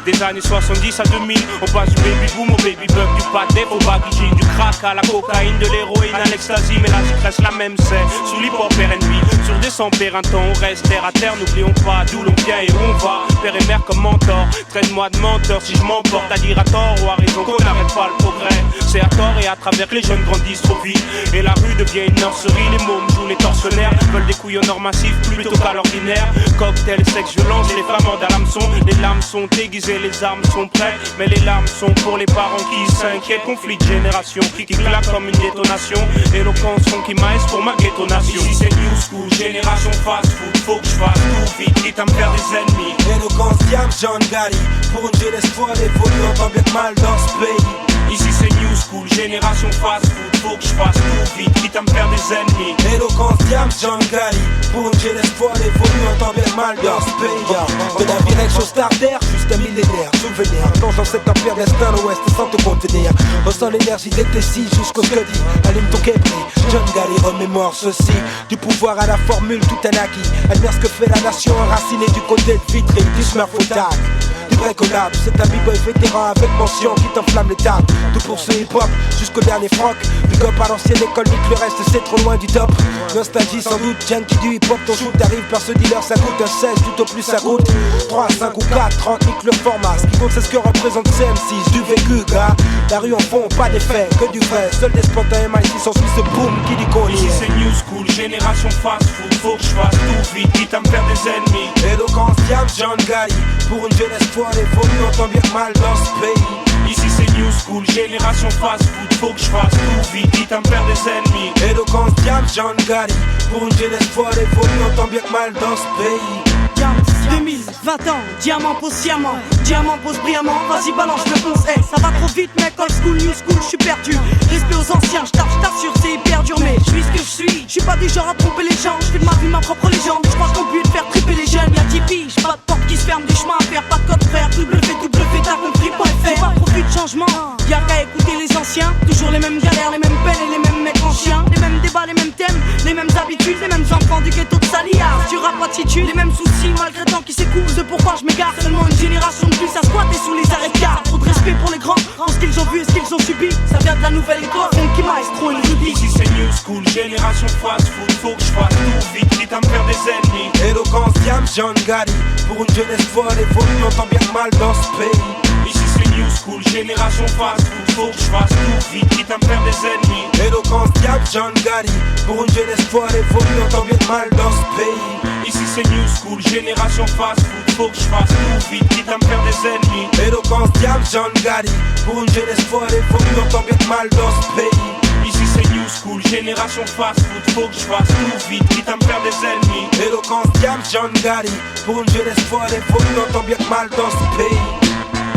Des années 70 à 2000, on passe du baby boom au baby bug, du pâté au baggy jean, du crack à la cocaïne, de l'héroïne à l'ecstasy. Mais la suite reste la même, c'est sous l'hip-hop R&B. Sur des samples, un temps, on reste terre à terre. N'oublions pas d'où l'on vient et où on va. Père et mère comme mentor, traîne-moi de menteur si je m'emporte. À dire à tort ou à raison qu'on n'arrête pas le progrès. C'est à tort et à travers que les jeunes grandissent trop vite. Et la rue devient une nurserie, les mômes jouent les tortionnaires. Veulent des couillons or massifs plutôt qu'à l'ordinaire. Cocktail, sexe, violence, les femmes mordent à l'hameçon. Les lames sont aiguisées, les armes sont prêtes, mais les larmes sont pour les parents qui s'inquiètent. Conflit de génération qui claque comme une détonation. Éloquence funky maïs pour ma ghettonation. Ici c'est new school, génération fast food. Faut que je fasse tout vite, quitte à me faire des ennemis. Éloquence, Diam, John Gally. Pour une jeunesse folle, évolue en tant bien que mal dans ce pays. Ici c'est new school, génération fast food. Faut que je fasse tout vite, quitte à me faire des ennemis. Éloquence, Diam, John Gally. Pour une jeunesse folle, évolue en tant bien que mal dans ce pays. De la direction starter, juste un millénaire. Souvenir, plonge dans cet empire destin, l'ouest sans te contenir. Ressens l'énergie des T6 jusqu'au scudi. Allume ton képri, John Gally remémore ceci. Du pouvoir à la formule, tout un acquis. Admire ce que fait la nation enracinée du côté de Vitry, du Smurfotac. Du vrai collab, c'est un b-boy vétéran avec mention qui t'enflamme les tables. Tout pour ce hip-hop, jusqu'au dernier froc. Big up à l'ancienne école, nique le reste, c'est trop loin du top. Nostalgie sans doute, junkie du hip-hop, ton shoot arrive par ce dealer, ça coûte un 16, tout au plus ça coûte 3, 5 ou 4, 30, nique le format. Ce qui compte c'est ce que représente CM6, du vécu gars. La rue en fond, pas d'effet, que du vrai. Seul des spots à MIC sans suisse ce boom qui dit qu'on y Ici est. c'est new school, génération fast food. Faut que je fasse tout vite, quitte à me faire des ennemis. Éloquence, Diam, John Gally. Pour une jeunesse folle, évolue en tant bien que mal dans ce pays. Ici c'est new school, génération fast food. Faut que je fasse tout vite, quitte à me faire des ennemis. Éloquence, Diam, John Gally. Pour une jeunesse folle, évolue en tant bien que mal dans ce pays. 2020 ans, diamant pose sciemment, diamant pose brillamment, vas-y balance le ponce, hey, ça va trop vite mec, old school, new school, j'suis perdu. Respect aux anciens, j't'assure c'est hyper dur mais j'suis ce que j'suis, j'suis pas du genre à tromper les gens, j'fais de ma vie ma propre légende, j'pense qu'on peut faire tripper les jeunes, y'a Tipeee, j'suis pas de porte qui se ferme, du chemin à faire, pas de code frère, www t'as compris.fr. J'ai pas trop vu de changement, y'a qu'à écouter les anciens, toujours les mêmes galères, les mêmes peines et les mêmes mecs en chien, les mêmes débats, les mêmes thèmes, les mêmes habitudes, les mêmes enfants du ghetto de Saliard, tu rap attitude, les mêmes soucis malgré le temps qui s'écoule, de pourquoi je m'égare, seulement une génération de plus à squatter sous les arrêts de gare. Trop de respect pour les grands, en ce qu'ils ont vu et ce qu'ils ont subi, ça vient de la nouvelle école, funky maestro et le Rudy. Ici c'est new school, génération fast food. Faut que je fasse tout vite, quitte à me faire des ennemis. Éloquence, Diam, John Gally. Pour une jeunesse folle, évolue en tant bien que mal dans ce pays. Ici c'est new school, génération fast food. Faut que je fasse tout vite, quitte à me faire des ennemis. Éloquence, Diam, John Gally. Pour une jeunesse folle, évolue en tant bien que mal dans ce pays. Ici c'est new school, génération fast food. Faut que je fasse tout vite, quitte à me faire des ennemis. Éloquence, Diam, John Gally. Pour une jeunesse folle, évolue en tant bien que mal dans ce pays. Ici c'est new school, génération fast food. Faut que je fasse tout vite, quitte à me faire des ennemis. Éloquence, Diam, John Gally. Pour une jeunesse folle, évolue en tant bien que mal dans ce pays.